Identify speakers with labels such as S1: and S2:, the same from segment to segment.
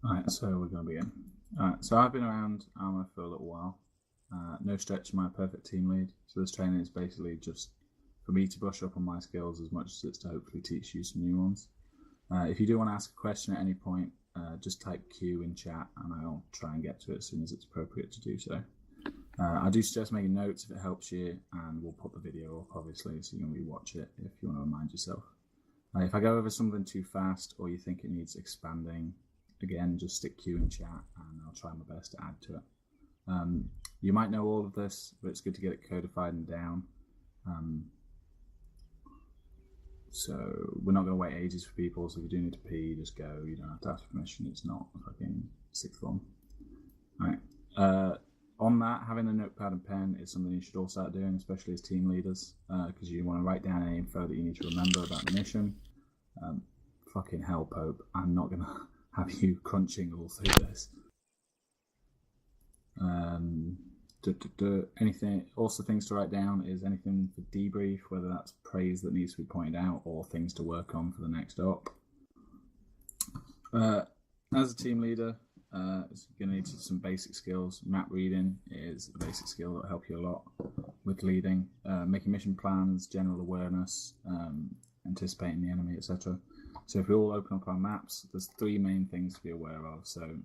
S1: Alright, so we're going to begin. Alright, so I've been around Armour for a little while. No stretch, my perfect team lead. So this training is basically just for me to brush up on my skills as much as it's to hopefully teach you some new ones. If you do want to ask a question at any point, just type Q in chat and I'll try and get to it as soon as it's appropriate to do so. I do suggest making notes if it helps you, and we'll put the video up obviously so you can rewatch it if you want to remind yourself. If I go over something too fast or you think it needs expanding, again, just stick Q in chat and I'll try my best to add to it. You might know all of this, but it's good to get it codified and down. So we're not going to wait ages for people, so if you do need to pee, just go. You don't have to ask permission, it's not a fucking sixth form. Alright. On that, having a notepad and pen is something you should all start doing, especially as team leaders, because you want to write down any info that you need to remember about the mission. Fucking hell, Pope, I'm not going to have you crunching all through this. Anything, also things to write down is anything for debrief, whether that's praise that needs to be pointed out or things to work on for the next op. As a team leader, you're going to need some basic skills. Map reading is a basic skill that will help you a lot with leading. Making mission plans, general awareness, anticipating the enemy, etc. So if we all open up our maps, there's three main things to be aware of. So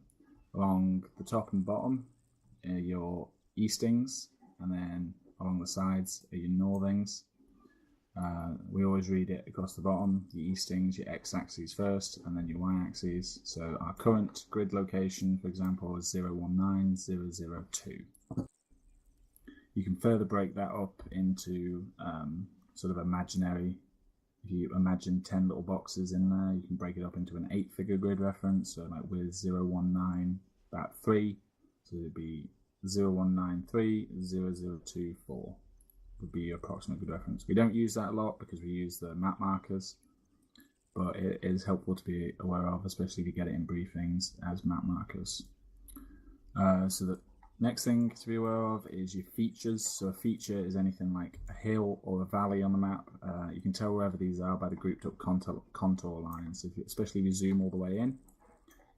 S1: along the top and bottom are your eastings, and then along the sides are your northings. We always read it across the bottom, your eastings, your x-axis first, and then your y-axis. So our current grid location, for example, is 019002. You can further break that up into sort of imaginary. If you imagine 10 little boxes in there, you can break it up into an 8-figure grid reference. So like with 019, about 3, so it'd be 01930024 would be your approximate grid reference. We don't use that a lot because we use the map markers, but it is helpful to be aware of, especially if you get it in briefings as map markers. So the next thing to be aware of is your features. So a feature is anything like a hill or a valley on the map. You can tell wherever these are by the grouped up contour lines, especially if you zoom all the way in.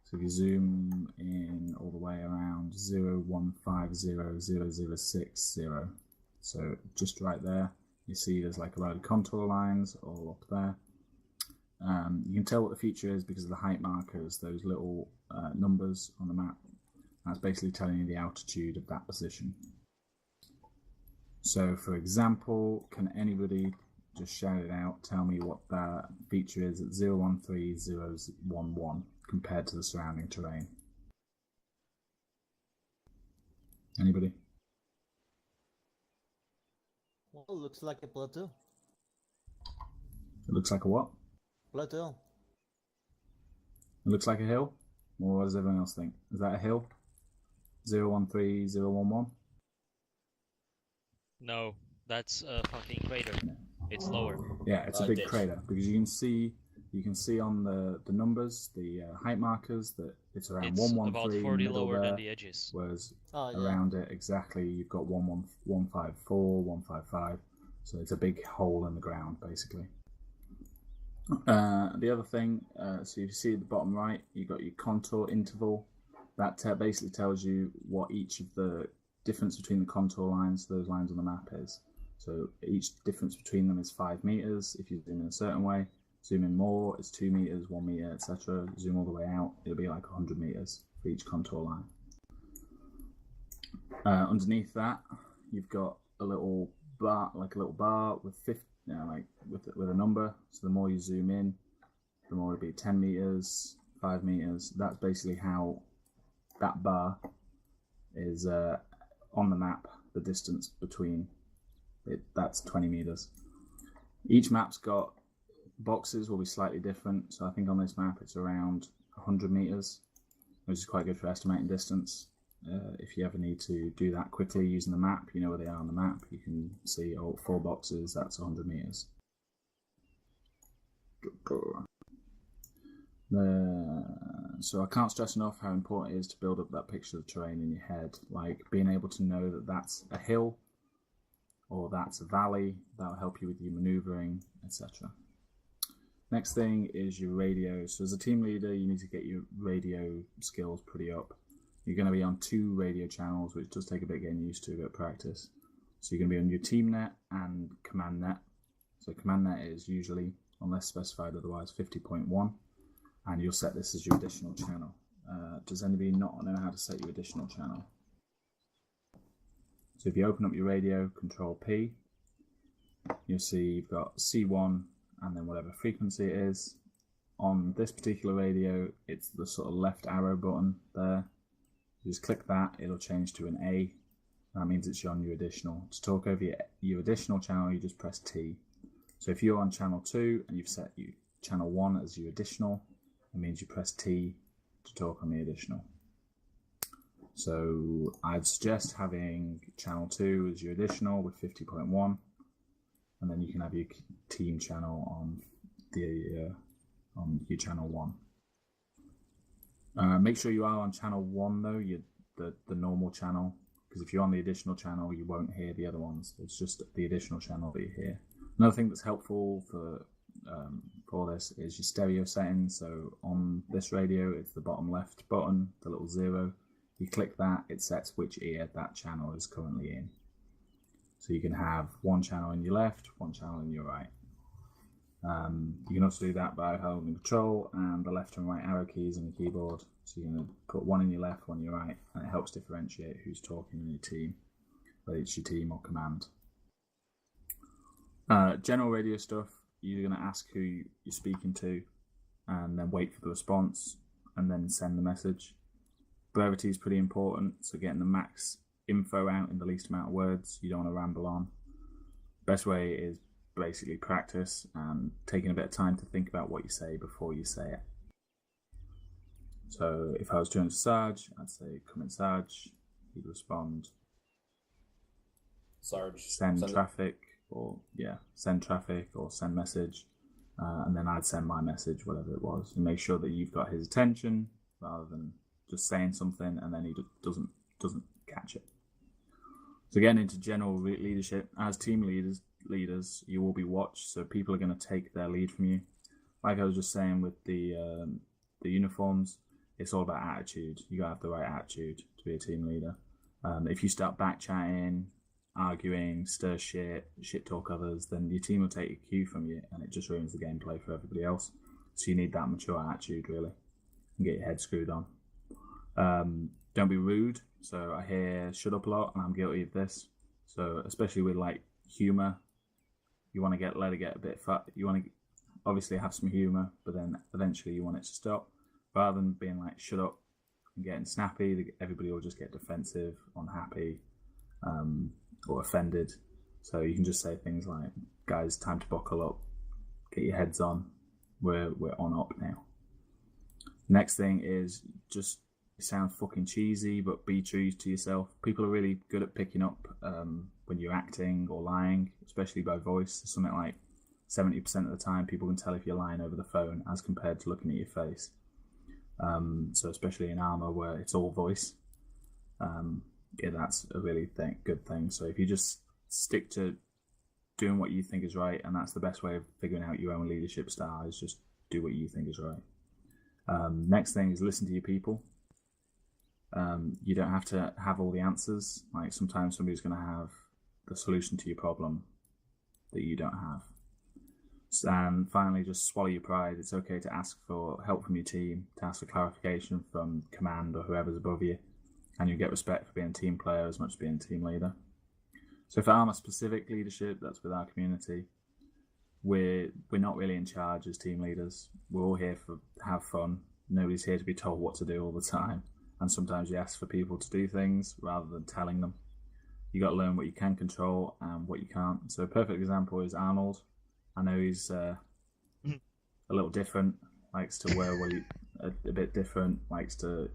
S1: So if you zoom in all the way around 01500060, so just right there, you see there's like a load of contour lines all up there. You can tell what the feature is because of the height markers, those little numbers on the map. That's basically telling you the altitude of that position. So for example, can anybody just shout it out, tell me what that feature is at 013011 compared to the surrounding terrain? Anybody?
S2: Well, it looks like a plateau.
S1: It looks like a what?
S2: Plateau.
S1: It looks like a hill? Or what does everyone else think? Is that a hill? 013011?
S3: No, that's a fucking crater. It's lower.
S1: Yeah, it's a big crater because you can see on the numbers, the height markers, that it's around 113
S3: about 40
S1: middle
S3: lower
S1: there,
S3: than the edges.
S1: whereas around it exactly you've got 154, 155. So it's a big hole in the ground basically. The other thing, so you see at the bottom right, you've got your contour interval. That basically tells you what each of the difference between the contour lines, those lines on the map, is. So each difference between them is 5 meters if you zoom in a certain way. Zoom in more, it's 2 meters, 1 meter, etc. Zoom all the way out, it'll be like 100 meters for each contour line. Underneath that, you've got a little bar, with 50, with a number. So the more you zoom in, the more it'll be 10 meters, 5 meters. That's basically how that bar is on the map. The distance between it, that's 20 meters. Each map's got boxes will be slightly different. So I think on this map it's around 100 meters, which is quite good for estimating distance. If you ever need to do that quickly using the map, you know where they are on the map. You can see 4 boxes, that's 100 meters. So I can't stress enough how important it is to build up that picture of the terrain in your head, like being able to know that that's a hill or that's a valley. That'll help you with your maneuvering, etc. Next thing is your radio. So as a team leader, you need to get your radio skills pretty up. You're going to be on 2 radio channels, which does take a bit getting used to, a bit of practice. So you're going to be on your team net and command net. So command net is usually, unless specified otherwise, 50.1, and you'll set this as your additional channel. Does anybody not know how to set your additional channel? So if you open up your radio, Control P, you'll see you've got C1 and then whatever frequency it is. On this particular radio, it's the sort of left arrow button there. You just click that, it'll change to an A. That means it's on your additional. To talk over your additional channel, you just press T. So if you're on channel 2 and you've set channel 1 as your additional, it means you press T to talk on the additional. So I'd suggest having channel 2 as your additional with 50.1, and then you can have your team channel on your channel 1. Make sure you are on channel 1 though, the normal channel, because if you're on the additional channel, you won't hear the other ones. It's just the additional channel that you hear. Another thing that's helpful for this is your stereo settings. So on this radio, it's the bottom left button, the little 0. You click that, it sets which ear that channel is currently in. So you can have one channel in your left, one channel in your right. You can also do that by holding Control and the left and right arrow keys on the keyboard. So you're going to put one in your left, one in your right, and it helps differentiate who's talking in your team, whether it's your team or command. General radio stuff, you're going to ask who you're speaking to and then wait for the response and then send the message. Brevity is pretty important, so getting the max info out in the least amount of words. You don't want to ramble on. Best way is basically practice and taking a bit of time to think about what you say before you say it. So if I was doing Sarge, I'd say, "Come in, Sarge." He'd respond,
S4: Sarge.
S1: Send traffic, or send traffic or send message. And then I'd send my message, whatever it was, and make sure that you've got his attention rather than just saying something and then he doesn't catch it. So getting into general leadership, as team leaders, you will be watched, so people are going to take their lead from you. Like I was just saying with the uniforms, it's all about attitude. You gotta have the right attitude to be a team leader. If you start back chatting, arguing, stir shit talk others, then your team will take a cue from you and it just ruins the gameplay for everybody else. So you need that mature attitude really and get your head screwed on. Don't be rude. So I hear "shut up" a lot, and I'm guilty of this. So especially with like humor, you want to let it get a bit fat. You want to obviously have some humor, but then eventually you want it to stop. Rather than being like "shut up" and getting snappy, everybody will just get defensive, unhappy, or offended. So you can just say things like, "Guys, time to buckle up. Get your heads on. We're on up now." Next thing is just. It sounds fucking cheesy, but be true to yourself. People are really good at picking up when you're acting or lying, especially by voice. Something like 70% of the time, people can tell if you're lying over the phone as compared to looking at your face. So especially in armor where it's all voice, that's a really good thing. So if you just stick to doing what you think is right, and that's the best way of figuring out your own leadership style, is just do what you think is right. Next thing is listen to your people. You don't have to have all the answers. Like sometimes somebody's going to have the solution to your problem that you don't have. And finally, just swallow your pride. It's okay to ask for help from your team, to ask for clarification from command or whoever's above you, and you get respect for being a team player as much as being a team leader. So for Armour specific leadership, that's with our community. We're not really in charge as team leaders. We're all here to have fun. Nobody's here to be told what to do all the time. And sometimes you ask for people to do things rather than telling them. You got to learn what you can control and what you can't. So a perfect example is Arnold. I know he's a little different, likes to wear a bit different, likes to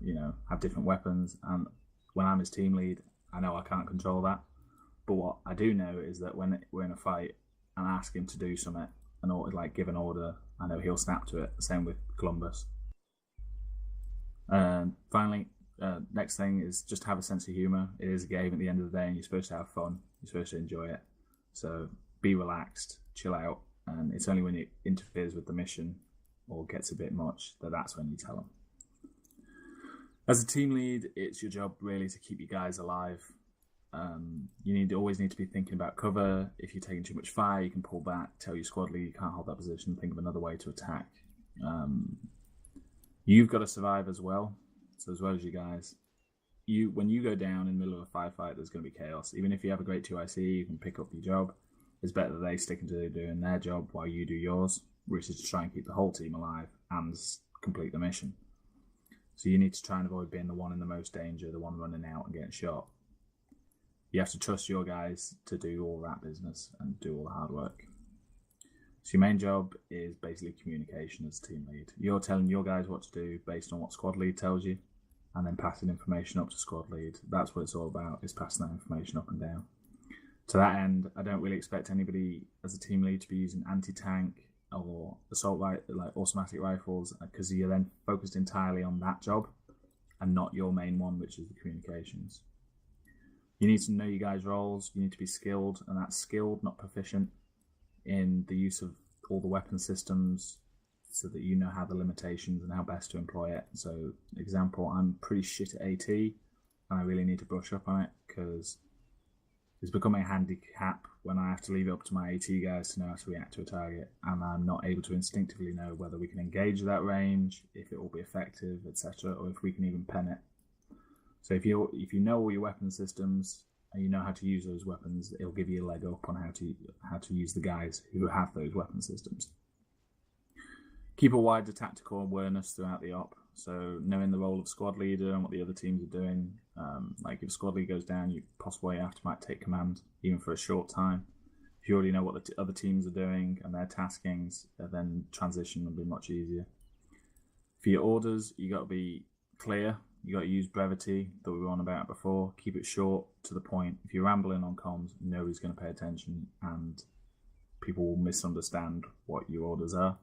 S1: have different weapons. And when I'm his team lead, I know I can't control that. But what I do know is that when we're in a fight and I ask him to do something, give an order, I know he'll snap to it. Same with Columbus. Finally, next thing is just have a sense of humour. It is a game at the end of the day and you're supposed to have fun. You're supposed to enjoy it. So be relaxed, chill out, and it's only when it interferes with the mission or gets a bit much that's when you tell them. As a team lead, it's your job really to keep you guys alive. You always need to be thinking about cover. If you're taking too much fire, you can pull back, tell your squad lead you can't hold that position, think of another way to attack. You've got to survive as well. So as well as you guys, when you go down in the middle of a firefight, there's going to be chaos. Even if you have a great 2IC, you can pick up your job. It's better that they stick into doing their job while you do yours, which is to try and keep the whole team alive and complete the mission. So you need to try and avoid being the one in the most danger, the one running out and getting shot. You have to trust your guys to do all that business and do all the hard work. So your main job is basically communication as team lead. You're telling your guys what to do based on what squad lead tells you, and then passing information up to squad lead. That's what it's all about, is passing that information up and down. To that end, I don't really expect anybody as a team lead to be using anti-tank or assault like automatic rifles, because you're then focused entirely on that job and not your main one, which is the communications. You need to know your guys' roles. You need to be skilled, and that's skilled, not proficient, in the use of all the weapon systems, so that you know how the limitations and how best to employ it. So, example, I'm pretty shit at AT, and I really need to brush up on it, because it's becoming a handicap when I have to leave it up to my AT guys to know how to react to a target, and I'm not able to instinctively know whether we can engage that range, if it will be effective, etc., or if we can even pen it. So if you know all your weapon systems and you know how to use those weapons, it'll give you a leg up on how to use the guys who have those weapon systems. Keep a wider tactical awareness throughout the op. So knowing the role of squad leader and what the other teams are doing. Like if squad leader goes down, you possibly might take command, even for a short time. If you already know what the other teams are doing and their taskings, then transition will be much easier. For your orders, you got to be clear. You got to use brevity that we were on about before. Keep it short, to the point. If you're rambling on comms, nobody's going to pay attention, and people will misunderstand what your orders are.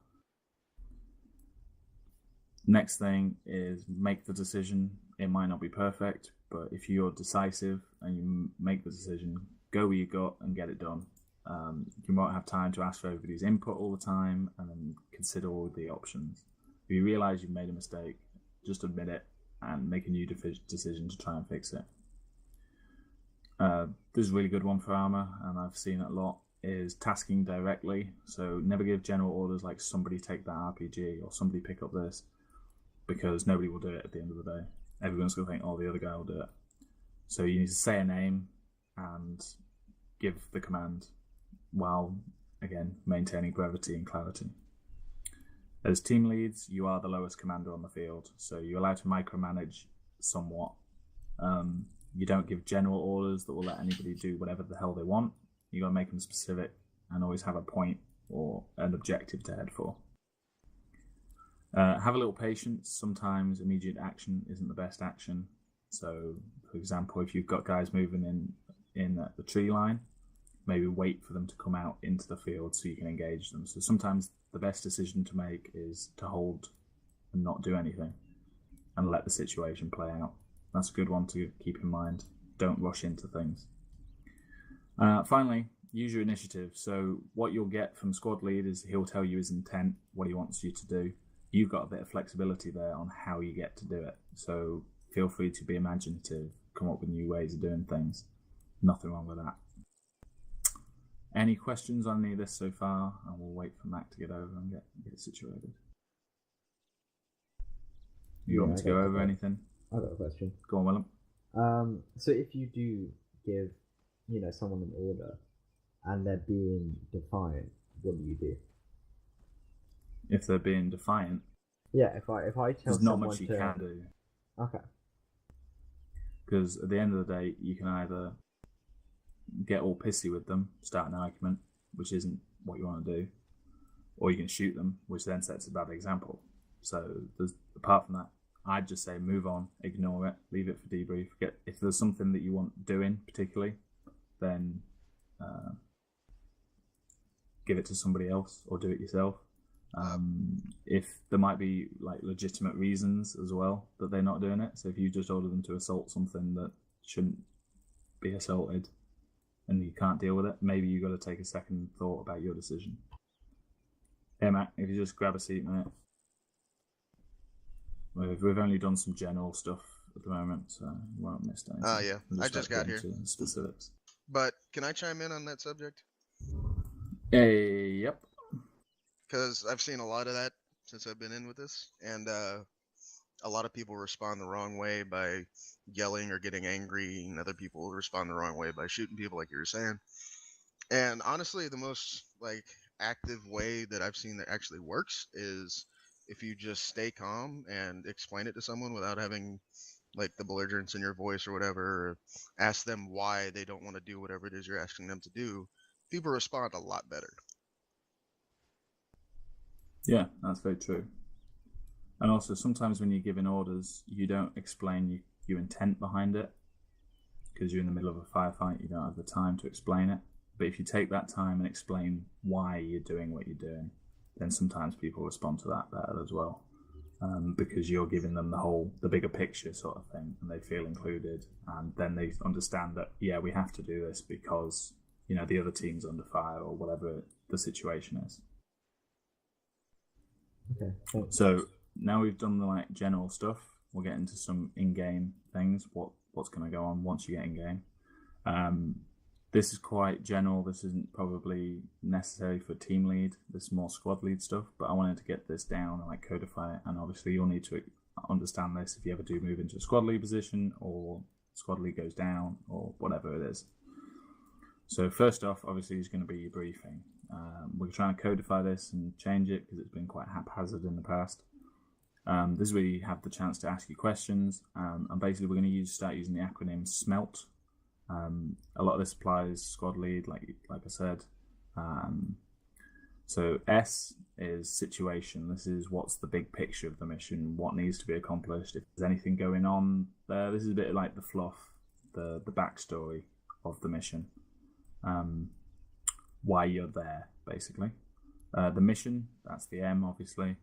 S1: Next thing is make the decision. It might not be perfect, but if you're decisive and you make the decision, go with your gut and get it done. You might have time to ask for everybody's input all the time and then consider all the options. If you realise you've made a mistake, just admit it and make a new decision to try and fix it. This is a really good one for armour, and I've seen it a lot, is tasking directly. So never give general orders like somebody take that RPG or somebody pick up this, because nobody will do it at the end of the day. Everyone's going to think, oh, the other guy will do it. So you need to say a name and give the command while, again, maintaining brevity and clarity. As team leads, you are the lowest commander on the field, so you're allowed to micromanage somewhat. You don't give general orders that will let anybody do whatever the hell they want. You got to make them specific and always have a point or an objective to head for. Have a little patience. Sometimes immediate action isn't the best action. So, for example, if you've got guys moving in the tree line, maybe wait for them to come out into the field so you can engage them. So sometimes the best decision to make is to hold and not do anything and let the situation play out. That's a good one to keep in mind. Don't rush into things. Finally, use your initiative. So what you'll get from squad lead is he'll tell you his intent, what he wants you to do. You've got a bit of flexibility there on how you get to do it. So feel free to be imaginative, come up with new ways of doing things. Nothing wrong with that. Any questions on any of this so far? And we'll wait for Mac to get over and get situated. You want me to go over anything?
S4: I've got a question.
S1: Go on, Willem.
S4: So if you do give, someone an order and they're being defiant, what do you do?
S1: If they're being defiant?
S4: Yeah, if I tell
S1: there's not
S4: someone
S1: much you can do.
S4: Okay.
S1: Because at the end of the day, you can either get all pissy with them, start an argument, which isn't what you want to do, or you can shoot them, which then sets a bad example. So apart from that, I'd just say move on, ignore it, leave it for debrief. If there's something that you want doing particularly, then give it to somebody else or do it yourself. If there might be like legitimate reasons as well that they're not doing it, so if you just order them to assault something that shouldn't be assaulted and you can't deal with it, maybe you've got to take a second thought about your decision. Hey Matt, if you just grab a seat, mate. We've only done some general stuff at the moment, so you won't miss anything.
S5: Yeah,
S1: We'll
S5: I just
S1: get
S5: got here.
S1: into the specifics.
S5: But can I chime in on that subject?
S1: Hey, yep.
S5: Because I've seen a lot of that since I've been in with this, and a lot of people respond the wrong way by yelling or getting angry, and other people respond the wrong way by shooting people, like you were saying. And honestly, the most active way that I've seen that actually works is if you just stay calm and explain it to someone without having the belligerence in your voice or whatever, or ask them why they don't want to do whatever it is you're asking them to do. People respond a lot better.
S1: Yeah, that's very true. And also, sometimes when you're giving orders, you don't explain your intent behind it because you're in the middle of a firefight. You don't have the time to explain it. But if you take that time and explain why you're doing what you're doing, then sometimes people respond to that better as well, because you're giving them the bigger picture sort of thing, and they feel included, and then they understand that we have to do this because the other team's under fire or whatever the situation is.
S4: Okay. Thanks.
S1: So now we've done the general stuff. We'll get into some in-game things. What's going to go on once you get in-game. This is quite general. This isn't probably necessary for team lead. This is more squad lead stuff, but I wanted to get this down and codify it. And obviously you'll need to understand this if you ever do move into a squad lead position or squad lead goes down or whatever it is. So first off, obviously, is going to be your briefing. We're trying to codify this and change it because it's been quite haphazard in the past. This is where you have the chance to ask you questions, and basically we're going to start using the acronym SMELT. A lot of this applies squad lead, like I said. So S is situation. This is what's the big picture of the mission, what needs to be accomplished. If there's anything going on there, this is a bit like the fluff, the backstory of the mission. Why you're there, basically. The mission, that's the M, obviously.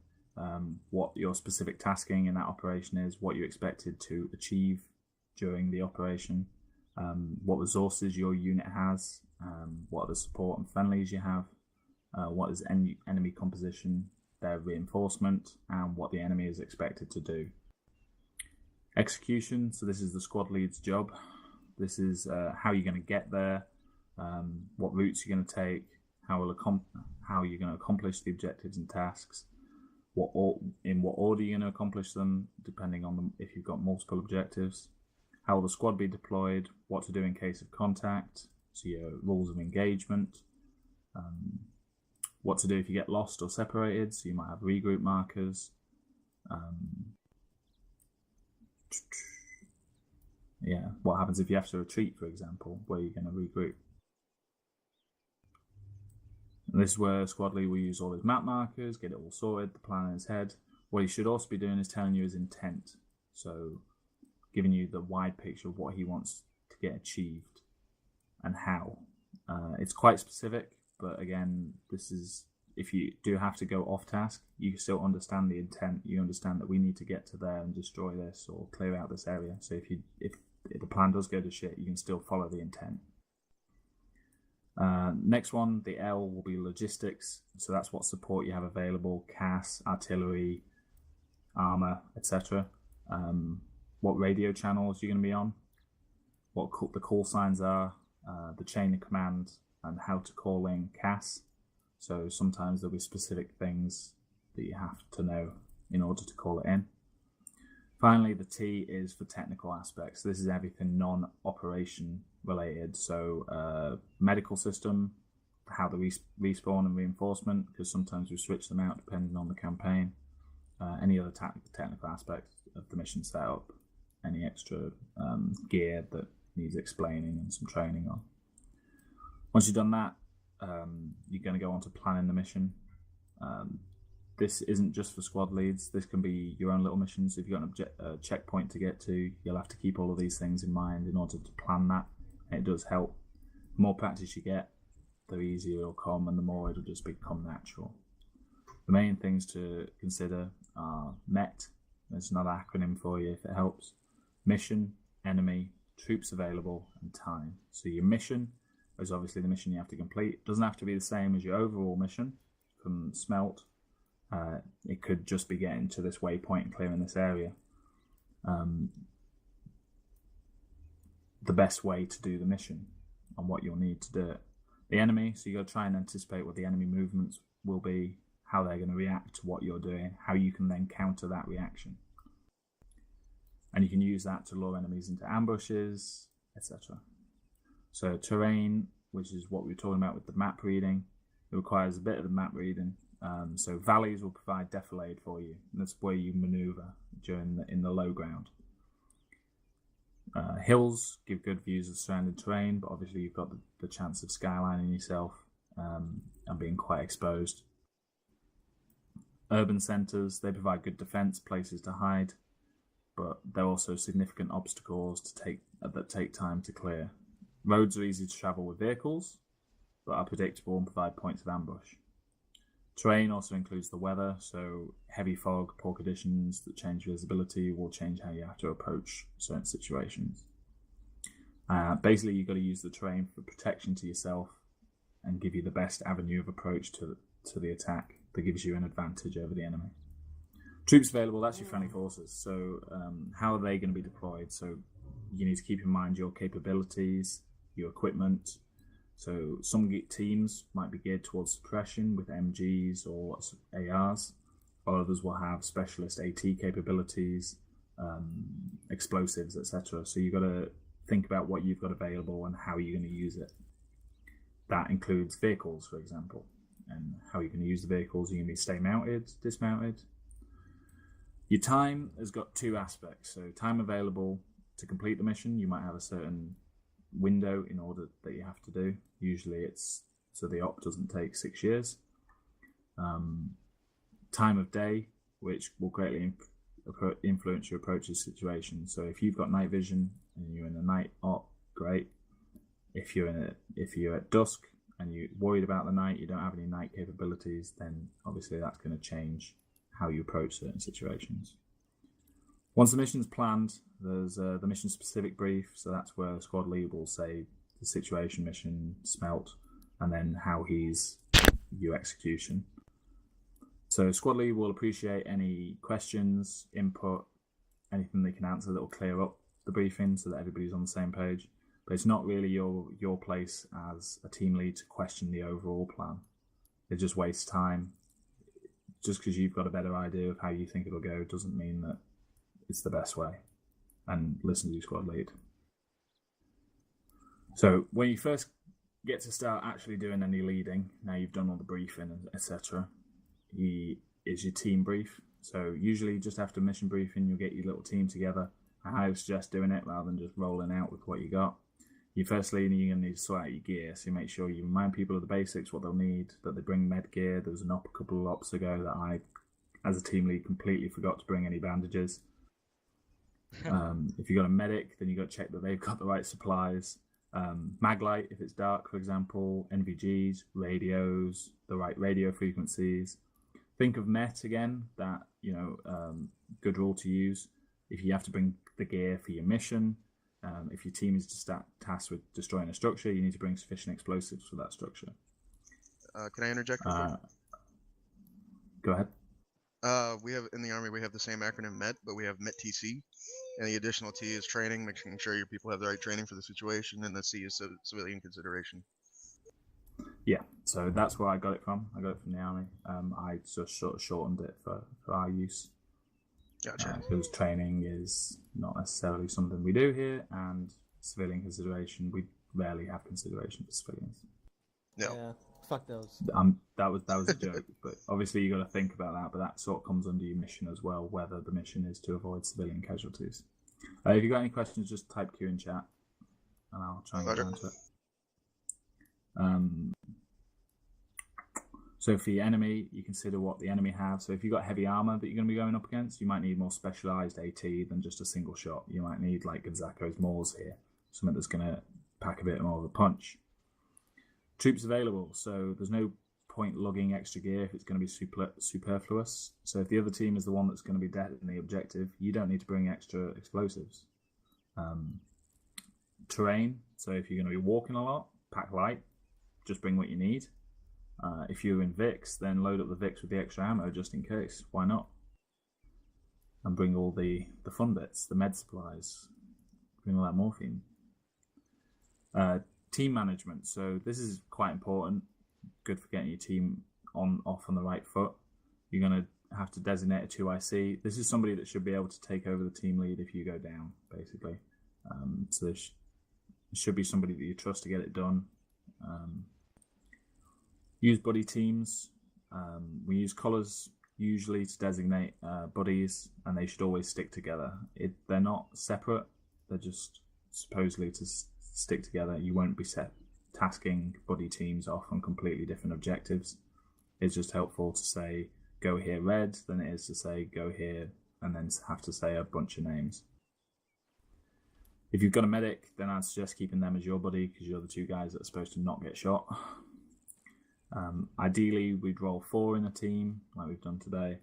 S1: What your specific tasking in that operation is, what you expected to achieve during the operation, what resources your unit has, what are the support and friendlies you have, what is enemy composition, their reinforcement, and what the enemy is expected to do. Execution, so this is the squad lead's job. This is how you're going to get there, what routes you're going to take, how you're going to accomplish the objectives and tasks, in what order you're going to accomplish them, depending on if you've got multiple objectives, how will the squad be deployed, what to do in case of contact, so your rules of engagement, what to do if you get lost or separated, so you might have regroup markers, what happens if you have to retreat, for example, where you're going to regroup. And this is where squad lead will use all his map markers, get it all sorted, the plan in his head. What he should also be doing is telling you his intent, so giving you the wide picture of what he wants to get achieved and how. It's quite specific, but again, this is, if you do have to go off task, you still understand the intent. You understand that we need to get to there and destroy this or clear out this area. So if the plan does go to shit, you can still follow the intent. Next one, the L will be logistics. So that's what support you have available, CAS, artillery, armor, etc. What radio channels you're going to be on, what the call signs are, the chain of command, and how to call in CAS. So sometimes there'll be specific things that you have to know in order to call it in. Finally, the T is for technical aspects. This is everything non-operation related. So medical system, how the respawn and reinforcement, because sometimes we switch them out depending on the campaign. Any other technical aspects of the mission setup, any extra gear that needs explaining and some training on. Once you've done that, you're going to go on to planning the mission. This isn't just for squad leads. This can be your own little missions. If you've got a checkpoint to get to, you'll have to keep all of these things in mind in order to plan that. And it does help. The more practice you get, the easier it'll come, and the more it'll just become natural. The main things to consider are MET. There's another acronym for you if it helps. Mission, enemy, troops available, and time. So your mission is obviously the mission you have to complete. It doesn't have to be the same as your overall mission from SMELT. It could just be getting to this waypoint and clearing this area. The best way to do the mission and what you'll need to do it. The enemy, so you got to try and anticipate what the enemy movements will be, how they're going to react to what you're doing, how you can then counter that reaction. And you can use that to lure enemies into ambushes, etc. So terrain, which is what we were talking about with the map reading, it requires a bit of the map reading. So valleys will provide defilade for you. And that's where you maneuver in the low ground. Hills give good views of surrounding terrain, but obviously you've got the chance of skylining yourself and being quite exposed. Urban centres, they provide good defence, places to hide, but they're also significant obstacles that take time to clear. Roads are easy to travel with vehicles, but are predictable and provide points of ambush. Terrain also includes the weather, so heavy fog, poor conditions that change visibility will change how you have to approach certain situations. Basically, you've got to use the terrain for protection to yourself and give you the best avenue of approach to the attack that gives you an advantage over the enemy. Troops available, that's your friendly forces. So how are they going to be deployed? So you need to keep in mind your capabilities, your equipment. So some teams might be geared towards suppression with MGs or ARs, while others will have specialist AT capabilities, explosives, etc. So you've got to think about what you've got available and how you're going to use it. That includes vehicles, for example, and how you're going to use the vehicles. You're going to be stay mounted, dismounted. Your time has got two aspects. So time available to complete the mission, you might have a certain window in order that you have to do. Usually it's so the op doesn't take 6 years. Time of day, which will greatly influence your approach to the situation. So if you've got night vision and you're in a night op, great. If you're at dusk and you're worried about the night, you don't have any night capabilities, then obviously that's going to change how you approach certain situations. Once the mission's planned, there's the mission specific brief, so that's where squad lead will say the situation, mission, smelt, and then how he's view execution. So squad lead will appreciate any questions, input, anything they can answer that will clear up the briefing so that everybody's on the same page. But it's not really your place as a team lead to question the overall plan. It just wastes time. Just because you've got a better idea of how you think it'll go doesn't mean that it's the best way. And listen to your squad lead. So when you first get to start actually doing any leading, now you've done all the briefing, etc., is your team brief. So usually just after mission briefing, you'll get your little team together. I would suggest doing it rather than just rolling out with what you got. Your first leading, you're going to need to sort out your gear. So you make sure you remind people of the basics, what they'll need, that they bring med gear. There was a couple of ops ago that I, as a team lead, completely forgot to bring any bandages. If you've got a medic, then you've got to check that they've got the right supplies. Maglite, if it's dark, for example, NVGs, radios, the right radio frequencies. Think of MET again, that, good rule to use. If you have to bring the gear for your mission, if your team is just tasked with destroying a structure, you need to bring sufficient explosives for that structure.
S5: Can I interject?
S1: Go ahead.
S5: We have in the Army, we have the same acronym MET, but we have MET-TC. And the additional T is training, making sure your people have the right training for the situation, and the C is civilian consideration.
S1: Yeah, so that's where I got it from. I got it from the Army. I just sort of shortened it for our use.
S5: Gotcha.
S1: Because training is not necessarily something we do here, and civilian consideration, we rarely have consideration for civilians.
S5: No.
S2: Yeah, fuck those.
S1: That was a joke, but obviously you got to think about that. But that sort of comes under your mission as well, whether the mission is to avoid civilian casualties. If you got any questions, just type Q in chat, and I'll try and get down to it. So for your enemy, you consider what the enemy have. So if you've got heavy armor that you're going to be going up against, you might need more specialized AT than just a single shot. You might need like Gonzaco's Moors here, something that's going to pack a bit more of a punch. Troops available, so there's no point lugging extra gear if it's going to be superfluous. So if the other team is the one that's going to be dead in the objective, you don't need to bring extra explosives. Terrain, so if you're going to be walking a lot, pack light, just bring what you need. If you're in Vix, then load up the Vix with the extra ammo just in case. Why not? And bring all the fun bits, the med supplies, bring all that morphine. Team management. So this is quite important. Good for getting your team off on the right foot. You're going to have to designate a 2IC. This is somebody that should be able to take over the team lead if you go down, basically. So there should be somebody that you trust to get it done. Use buddy teams. We use colours usually to designate buddies, and they should always stick together. They're not separate. They're just supposedly to stick together. You won't be tasking buddy teams off on completely different objectives. It's just helpful to say go here red than it is to say go here and then have to say a bunch of names. If you've got a medic, then I'd suggest keeping them as your buddy because you're the two guys that are supposed to not get shot. Ideally, we'd roll 4 in a team like we've done today.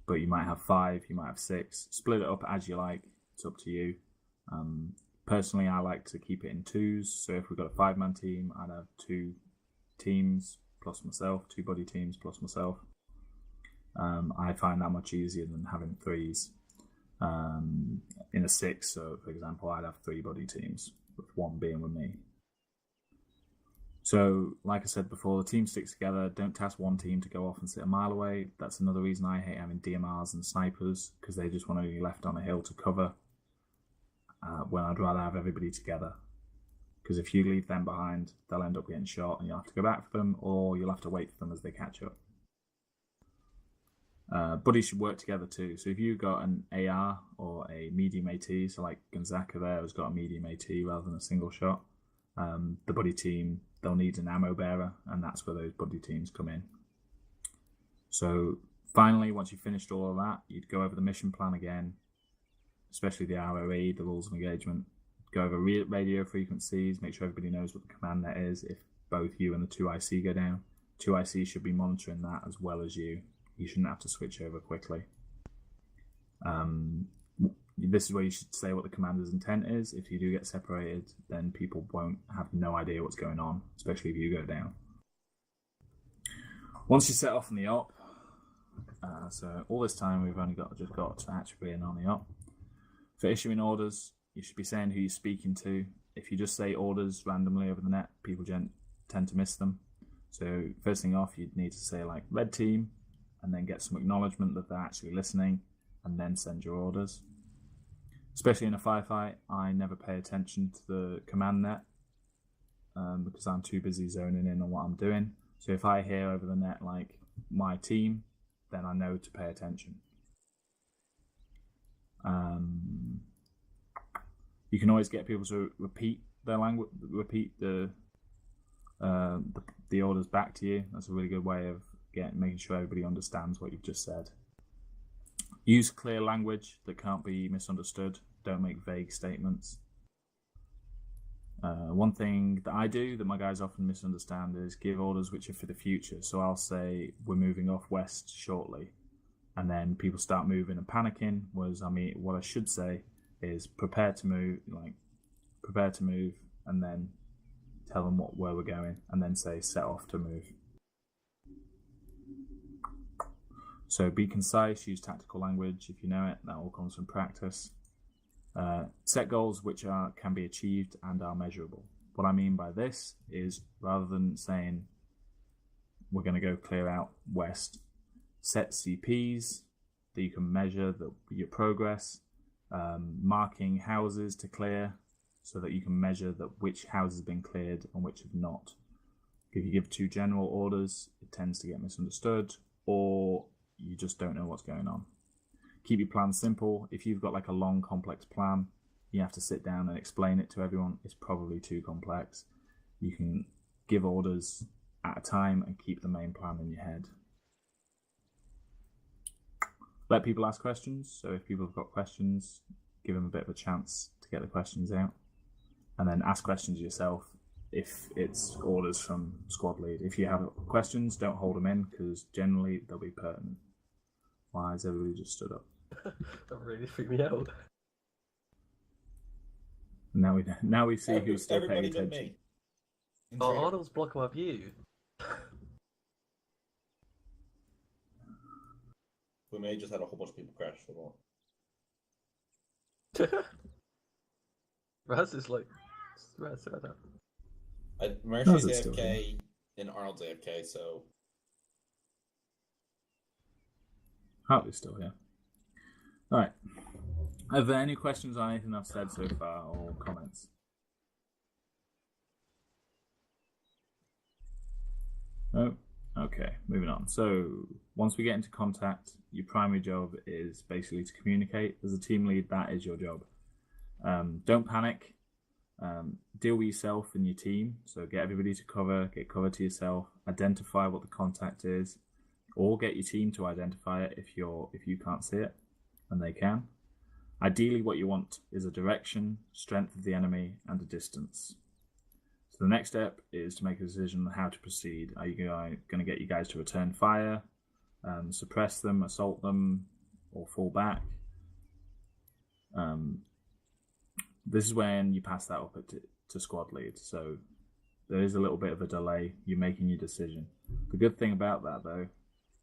S1: But you might have 5, you might have 6. Split it up as you like. It's up to you. Personally, I like to keep it in 2s. So if we've got a 5-man team, I'd have 2 teams plus myself, 2 buddy teams plus myself. I find that much easier than having 3s. In a 6, so for example, I'd have 3 buddy teams, with 1 being with me. So, like I said before, the team sticks together. Don't task one team to go off and sit a mile away. That's another reason I hate having DMRs and snipers, because they just want to be left on a hill to cover, when I'd rather have everybody together. Because if you leave them behind, they'll end up getting shot and you'll have to go back for them, or you'll have to wait for them as they catch up. Buddies should work together too. So if you've got an AR or a medium AT, so like Gonzaga there has got a medium AT rather than a single shot, the buddy team, they'll need an ammo bearer, and that's where those buddy teams come in. So finally, once you've finished all of that, you'd go over the mission plan again, especially the ROE, the rules of engagement. Go over radio frequencies, make sure everybody knows what the command net is if both you and the 2IC go down. 2IC should be monitoring that as well as you. You shouldn't have to switch over quickly. This is where you should say what the commander's intent is. If you do get separated, then people won't have no idea what's going on, especially if you go down. Once you set off on the op, so all this time we've only just got actually in on the op. For issuing orders, you should be saying who you're speaking to. If you just say orders randomly over the net, people tend to miss them. So first thing off, you'd need to say like red team, and then get some acknowledgement that they're actually listening, and then send your orders. Especially in a firefight, I never pay attention to the command net because I'm too busy zoning in on what I'm doing. So if I hear over the net like my team, then I know to pay attention. You can always get people to repeat their language, repeat the orders back to you. That's a really good way of making sure everybody understands what you've just said. Use clear language that can't be misunderstood. Don't make vague statements. One thing that I do that my guys often misunderstand is give orders which are for the future. So I'll say we're moving off west shortly, and then people start moving and panicking. Whereas what I should say is prepare to move, and then tell them where we're going, and then say set off to move. So be concise, use tactical language if you know it, that all comes from practice. Set goals which can be achieved and are measurable. What I mean by this is rather than saying we're going to go clear out west, set CPs that you can measure your progress, marking houses to clear so that you can measure which houses have been cleared and which have not. If you give too general orders, it tends to get misunderstood, or you just don't know what's going on. Keep your plan simple. If you've got like a long, complex plan, you have to sit down and explain it to everyone. It's probably too complex. You can give orders at a time and keep the main plan in your head. Let people ask questions. So if people have got questions, give them a bit of a chance to get the questions out. And then ask questions yourself if it's orders from squad lead. If you have questions, don't hold them in, because generally they'll be pertinent. Why has everybody just stood up?
S6: That really freaked me out.
S1: Now we see who's still paying
S7: Everybody but
S1: attention.
S7: me.
S6: Oh, Arnold's blocking my view.
S7: We may have just had a whole bunch of people crash for that.
S6: Raz is like... Raz, I don't...
S7: Marshy's
S1: it's still
S7: AFK and Arnold's AFK, so...
S1: Hartley's still here. Alright. Are there any questions on anything I've said so far or comments? No? Okay, moving on. So, once we get into contact, your primary job is basically to communicate. As a team lead, that is your job. Don't panic. Deal with yourself and your team. So, get everybody to cover, get cover to yourself, identify what the contact is, or get your team to identify it if you can't see it, and they can. Ideally, what you want is a direction, strength of the enemy, and a distance. So the next step is to make a decision on how to proceed. Are you going to get you guys to return fire, suppress them, assault them, or fall back? This is when you pass that up to squad lead. So there is a little bit of a delay. You're making your decision. The good thing about that, though,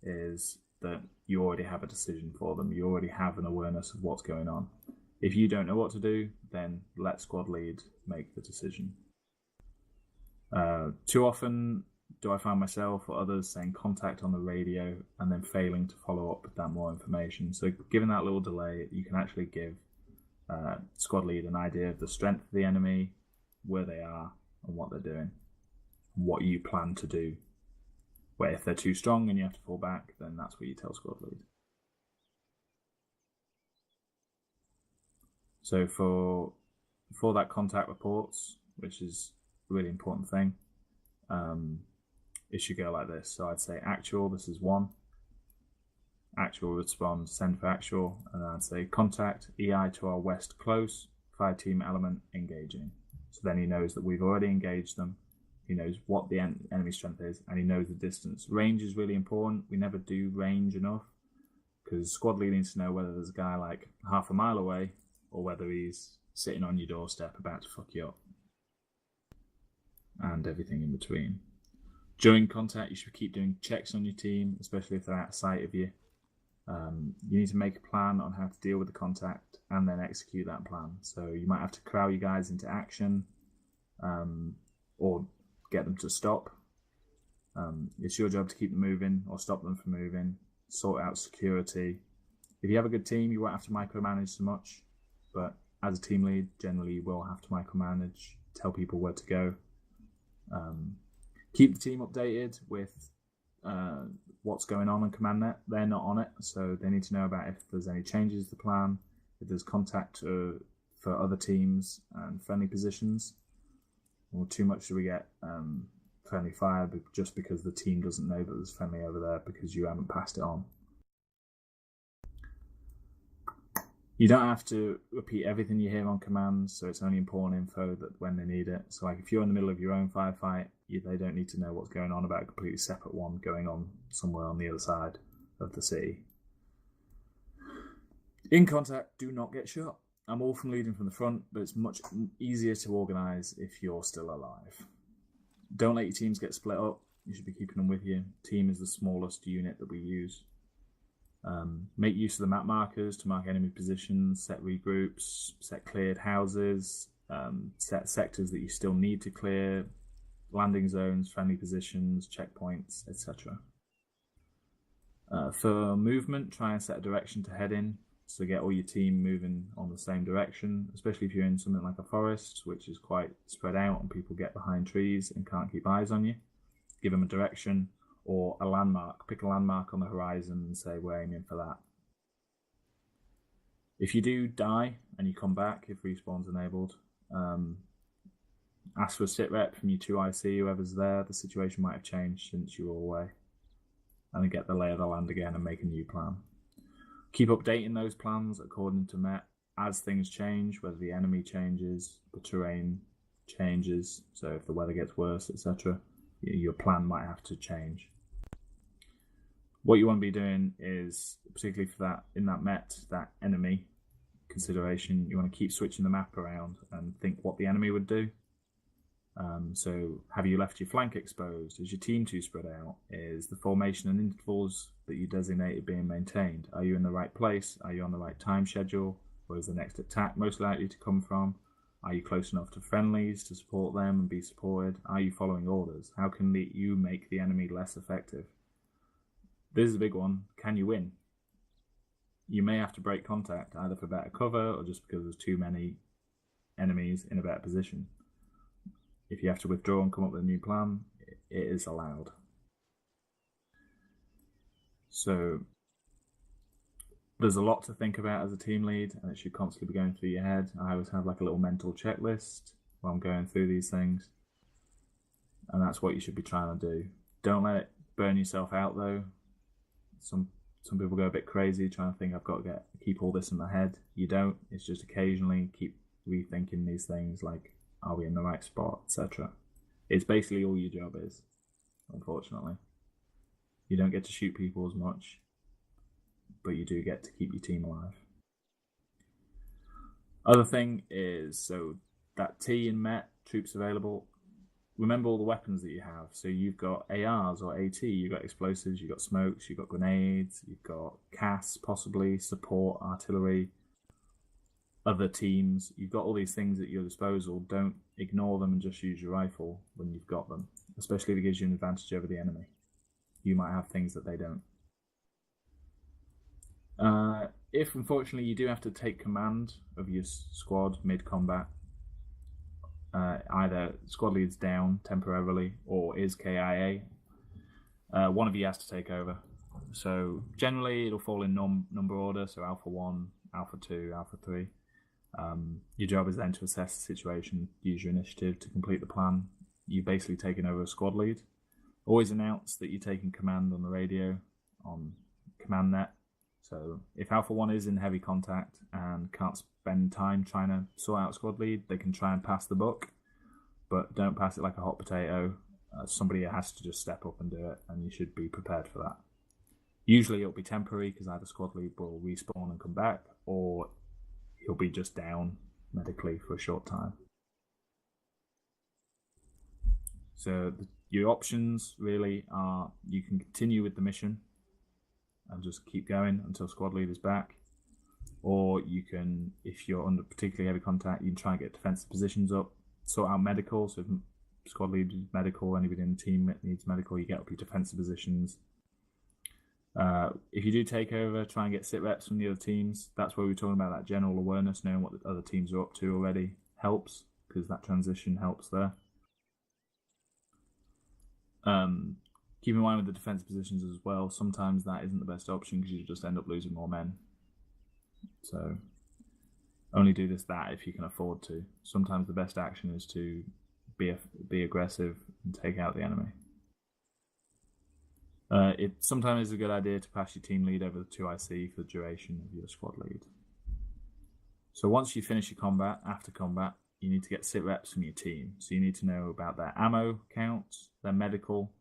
S1: is that you already have a decision for them. You already have an awareness of what's going on. If you don't know what to do, then let squad lead make the decision. Too often do I find myself or others saying contact on the radio and then failing to follow up with that more information. So given that little delay, you can actually give squad lead an idea of the strength of the enemy, where they are and what they're doing, what you plan to do. Where if they're too strong and you have to fall back, then that's what you tell squad lead. So for that contact reports, which is a really important thing, it should go like this. So I'd say actual, this is 1. Actual respond, send for actual, and I'd say contact EI to our west close, 5-team element engaging. So then he knows that we've already engaged them. He knows what the enemy strength is, and he knows the distance. Range is really important. We never do range enough, because squad lead needs to know whether there's a guy like half a mile away, or whether he's sitting on your doorstep about to fuck you up. And everything in between. During contact, you should keep doing checks on your team, especially if they're out of sight of you. You need to make a plan on how to deal with the contact and then execute that plan. So you might have to corral you guys into action, or get them to stop. It's your job to keep them moving or stop them from moving, sort out security. If you have a good team, you won't have to micromanage so much, but as a team lead, generally you will have to micromanage, tell people where to go. Keep the team updated with what's going on command net. They're not on it, so they need to know about if there's any changes to the plan, if there's contact for other teams and friendly positions, or too much do we get friendly fire just because the team doesn't know that there's friendly over there because you haven't passed it on. You don't have to repeat everything you hear on command, so it's only important info that when they need it. So like if you're in the middle of your own firefight, they don't need to know what's going on about a completely separate one going on somewhere on the other side of the city. In contact, do not get shot. I'm all from leading from the front, but it's much easier to organise if you're still alive. Don't let your teams get split up. You should be keeping them with you. Team is the smallest unit that we use. Make use of the map markers to mark enemy positions, set regroups, set cleared houses, set sectors that you still need to clear, landing zones, friendly positions, checkpoints, etc. For movement, try and set a direction to head in, so get all your team moving on the same direction, especially if you're in something like a forest, which is quite spread out and people get behind trees and can't keep eyes on you. Give them a direction or a landmark. Pick a landmark on the horizon and say we're aiming for that. If you do die and you come back, if respawn's enabled, ask for a sit rep from your 2IC, whoever's there. The situation might have changed since you were away. And then get the lay of the land again and make a new plan. Keep updating those plans according to Met as things change, whether the enemy changes, the terrain changes, so if the weather gets worse, etc. Your plan might have to change. What you want to be doing is, particularly for that in that Met, that enemy consideration, you want to keep switching the map around and think what the enemy would do. So have you left your flank exposed? Is your team too spread out? Is the formation and intervals that you designated being maintained? Are you in the right place? Are you on the right time schedule? Where is the next attack most likely to come from? Are you close enough to friendlies to support them and be supported? Are you following orders? How can you make the enemy less effective? This is a big one. Can you win? You may have to break contact, either for better cover or just because there's too many enemies in a better position. If you have to withdraw and come up with a new plan, it is allowed. So there's a lot to think about as a team lead, and it should constantly be going through your head. I always have like a little mental checklist while I'm going through these things, and that's what you should be trying to do. Don't let it burn yourself out though. Some people go a bit crazy trying to think I've got to keep all this in my head. You don't. It's just occasionally keep rethinking these things like, are we in the right spot, etc. It's basically all your job is, unfortunately. You don't get to shoot people as much, but you do get to keep your team alive. Other thing is, so that T in MET, troops available, remember all the weapons that you have. So you've got ARs or AT, you've got explosives, you've got smokes, you've got grenades, you've got CAS, possibly, support, artillery, other teams. You've got all these things at your disposal. Don't ignore them and just use your rifle when you've got them, especially if it gives you an advantage over the enemy. You might have things that they don't. If unfortunately you do have to take command of your squad mid-combat, either squad lead's down temporarily or is KIA, one of you has to take over. So generally it'll fall in number order, so Alpha 1, Alpha 2, Alpha 3. Your job is then to assess the situation, use your initiative to complete the plan. You've basically taken over a squad lead. Always announce that you're taking command on the radio, on command net. So if Alpha 1 is in heavy contact and can't spend time trying to sort out squad lead, they can try and pass the buck, but don't pass it like a hot potato. Somebody has to just step up and do it, and you should be prepared for that. Usually it'll be temporary because either squad lead will respawn and come back, or he'll be just down medically for a short time. So your options really are, you can continue with the mission and just keep going until squad lead is back, or you can, if you're under particularly heavy contact, you can try and get defensive positions up, sort out medical. So if squad lead needs medical, anybody in the team needs medical, you get up your defensive positions. If you do take over, try and get sit reps from the other teams. That's where we're talking about that general awareness, knowing what the other teams are up to already helps, because that transition helps there. Keep in mind with the defensive positions as well, sometimes that isn't the best option because you just end up losing more men. So only do that if you can afford to. Sometimes the best action is to be aggressive and take out the enemy. It sometimes is a good idea to pass your team lead over the 2IC for the duration of your squad lead. So once you finish your combat, after combat, you need to get sit reps from your team. So you need to know about their ammo counts, their medical,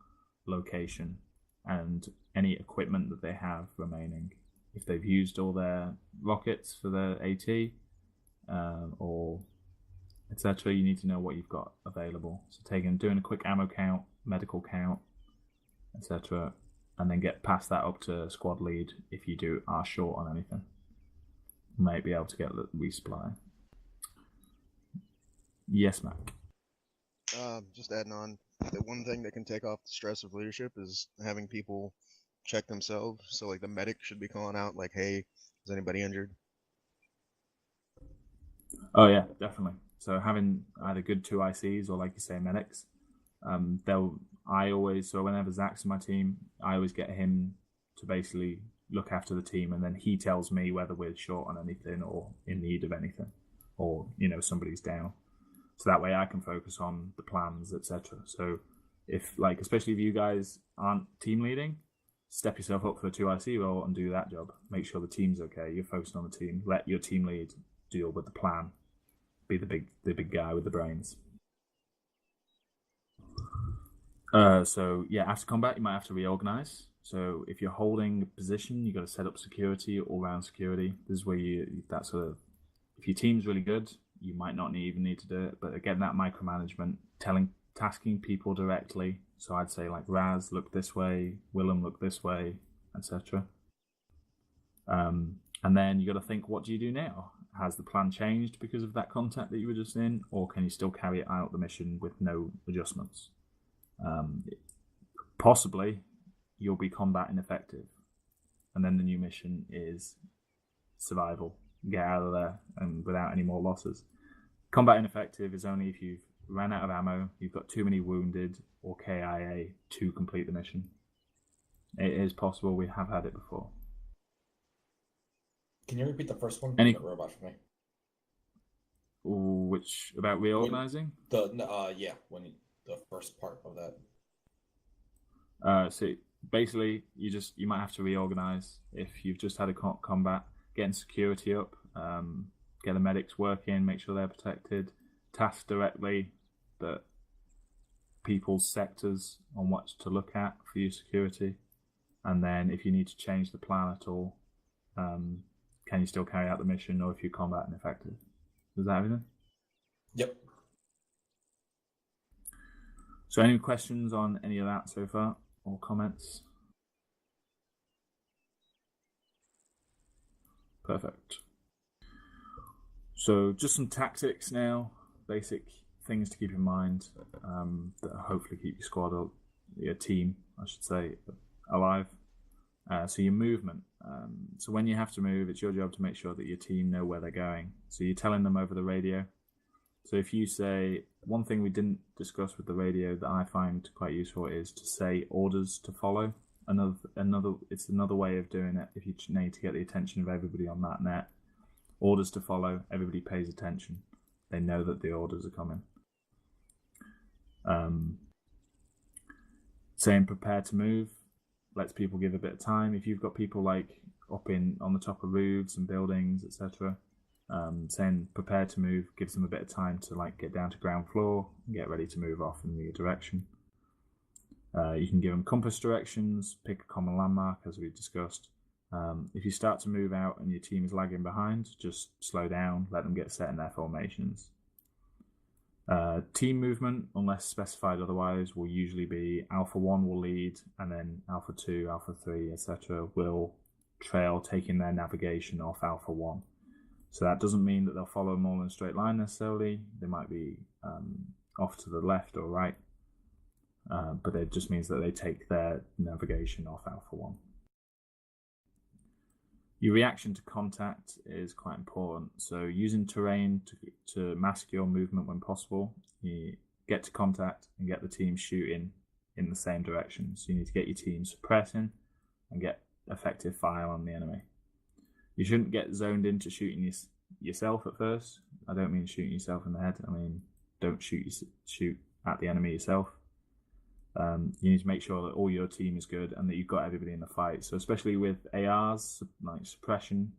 S1: location, and any equipment that they have remaining. If they've used all their rockets for their AT, or etc., you need to know what you've got available. So doing a quick ammo count, medical count, etc., and then get past that up to squad lead if you are short on anything. You might be able to get the resupply. Yes, Mac.
S5: Just adding on, the one thing that can take off the stress of leadership is having people check themselves. So like the medic should be calling out like, hey, is anybody injured?
S1: Oh yeah, definitely. So having either good 2ICs or, like you say, medics, so whenever Zach's in my team, I always get him to basically look after the team, and then he tells me whether we're short on anything or in need of anything, or somebody's down. So that way I can focus on the plans, etc. So if, like, especially if you guys aren't team leading, step yourself up for a 2IC role and do that job. Make sure the team's okay. You're focused on the team. Let your team lead deal with the plan. Be the big guy with the brains. So yeah, after combat, you might have to reorganize. So if you're holding a position, you got to set up security, all-round security. This is where if your team's really good, you might not even need to do it. But again, that micromanagement, tasking people directly. So I'd say like Raz, look this way, Willem, look this way, etc. And then you got to think, what do you do now? Has the plan changed because of that contact that you were just in, or can you still carry out the mission with no adjustments? Possibly, you'll be combat ineffective, and then the new mission is survival. Get out of there and without any more losses. Combat ineffective is only if you've ran out of ammo, you've got too many wounded, or KIA to complete the mission. It is possible. We have had it before.
S7: Can you repeat the first one?
S1: Any-
S7: The robot for me.
S1: Which about reorganizing?
S7: The the first part of that.
S1: So basically, you might have to reorganize if you've just had a combat, getting security up, get the medics working, make sure they're protected, task directly that people's sectors on what to look at for your security, and then if you need to change the plan at all, can you still carry out the mission, or if you're combat ineffective? Is that everything?
S7: Yep.
S1: So any questions on any of that so far, or comments? Perfect. So just some tactics now, basic things to keep in mind that hopefully keep your squad, or your team, I should say, alive. So your movement. So when you have to move, it's your job to make sure that your team know where they're going. So you're telling them over the radio. So if you say, one thing we didn't discuss with the radio that I find quite useful is to say orders to follow. It's another way of doing it if you need to get the attention of everybody on that net. Orders to follow, everybody pays attention. They know that the orders are coming. Saying prepare to move lets people give a bit of time. If you've got people like up on the top of roofs and buildings, etc., saying prepare to move gives them a bit of time to like get down to ground floor and get ready to move off in the direction. You can give them compass directions, pick a common landmark as we discussed. If you start to move out and your team is lagging behind, just slow down, let them get set in their formations. Team movement, unless specified otherwise, will usually be Alpha 1 will lead, and then Alpha 2, Alpha 3, etc. will trail, taking their navigation off Alpha 1. So that doesn't mean that they'll follow them all in a straight line necessarily. They might be off to the left or right, but it just means that they take their navigation off Alpha 1. Your reaction to contact is quite important. So using terrain to mask your movement when possible. You get to contact and get the team shooting in the same direction. So you need to get your team suppressing and get effective fire on the enemy. You shouldn't get zoned into shooting yourself at first. I don't mean shooting yourself in the head. I mean, don't shoot at the enemy yourself. You need to make sure that all your team is good and that you've got everybody in the fight. So especially with ARs, like suppression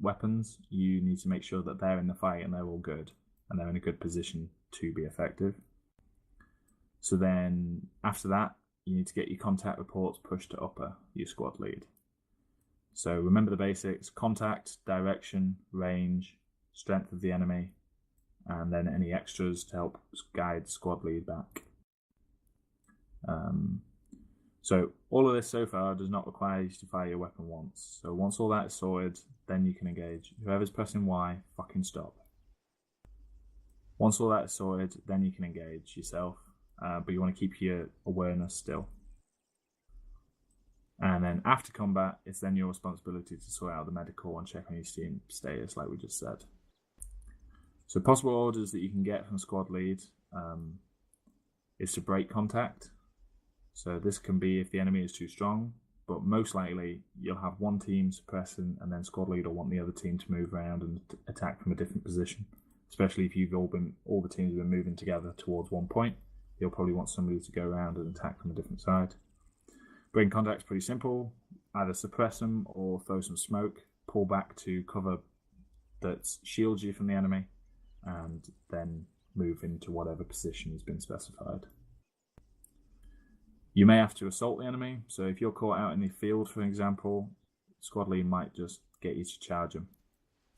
S1: weapons, you need to make sure that they're in the fight and they're all good and they're in a good position to be effective. So then after that, you need to get your contact reports pushed to upper, your squad lead. So remember the basics: contact, direction, range, strength of the enemy, and then any extras to help guide squad lead back. So all of this so far does not require you to fire your weapon once. So once all that is sorted, then you can engage. Whoever's pressing Y, fucking stop. Once all that is sorted, then you can engage yourself, but you want to keep your awareness still. And then after combat, it's then your responsibility to sort out the medical and check on your team status, like we just said. So possible orders that you can get from squad lead is to break contact. So this can be if the enemy is too strong, but most likely you'll have one team suppressing and then squad lead will want the other team to move around and attack from a different position. Especially if all the teams have been moving together towards one point, you'll probably want somebody to go around and attack from a different side. Breaking contact's pretty simple. Either suppress them or throw some smoke, pull back to cover that shields you from the enemy, and then move into whatever position has been specified. You may have to assault the enemy, so if you're caught out in the field, for example, squad lead might just get you to charge them.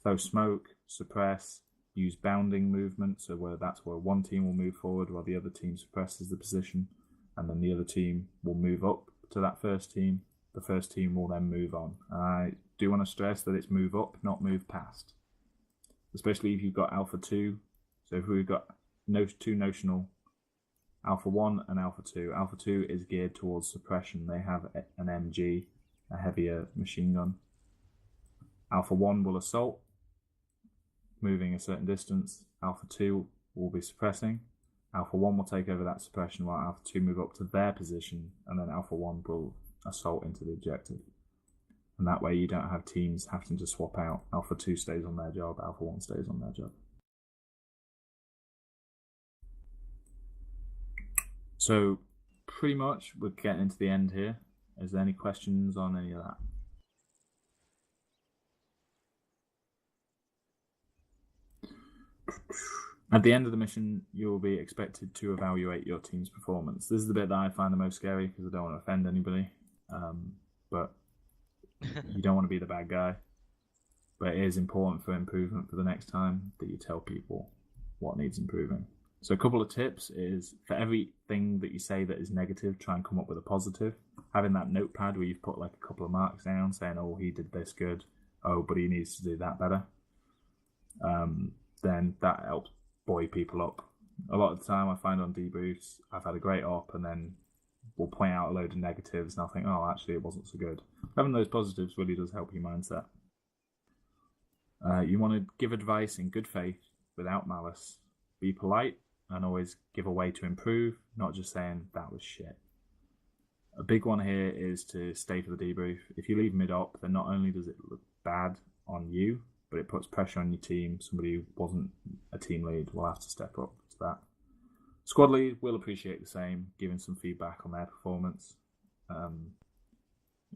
S1: Throw smoke, suppress, use bounding movement, so that's where one team will move forward while the other team suppresses the position, and then the other team will move up to that first team. The first team will then move on. I do want to stress that it's move up, not move past. Especially if you've got Alpha 2. So if we've got two notional, Alpha 1 and Alpha 2. Alpha 2 is geared towards suppression. They have an MG, a heavier machine gun. Alpha 1 will assault, moving a certain distance. Alpha 2 will be suppressing. Alpha 1 will take over that suppression while Alpha 2 move up to their position, and then Alpha 1 will assault into the objective. And that way you don't have teams having to swap out. Alpha 2 stays on their job, Alpha 1 stays on their job. So pretty much we're getting into the end here. Is there any questions on any of that? At the end of the mission, you'll be expected to evaluate your team's performance. This is the bit that I find the most scary because I don't want to offend anybody. But you don't want to be the bad guy. But it is important for improvement for the next time that you tell people what needs improving. So a couple of tips is, for everything that you say that is negative, try and come up with a positive. Having that notepad where you've put like a couple of marks down saying, oh, he did this good. Oh, but he needs to do that better. Then that helps buoy people up. A lot of the time I find on debriefs, I've had a great op and then we'll point out a load of negatives and I'll think, oh, actually it wasn't so good. Having those positives really does help your mindset. You want to give advice in good faith without malice. Be polite and always give a way to improve, not just saying that was shit. A big one here is to stay for the debrief. If you leave mid-op, then not only does it look bad on you, but it puts pressure on your team. Somebody who wasn't a team lead will have to step up to that. Squad lead will appreciate the same, giving some feedback on their performance.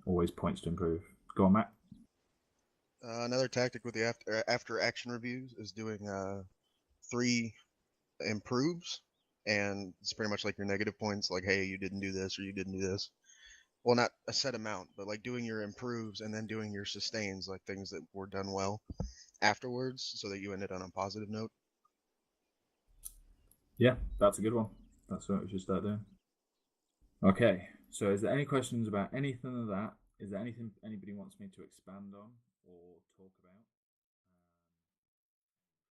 S1: Always points to improve. Go on, Matt.
S5: Another tactic with the after action reviews is doing 3 improves, and it's pretty much like your negative points, like, hey, you didn't do this or you didn't do this. Well, not a set amount, but like doing your improves and then doing your sustains, like things that were done well afterwards, so that you ended on a positive note.
S1: Yeah, that's a good one. That's what we should start doing. Okay, so is there any questions about anything of that? Is there anything anybody wants me to expand on or talk about?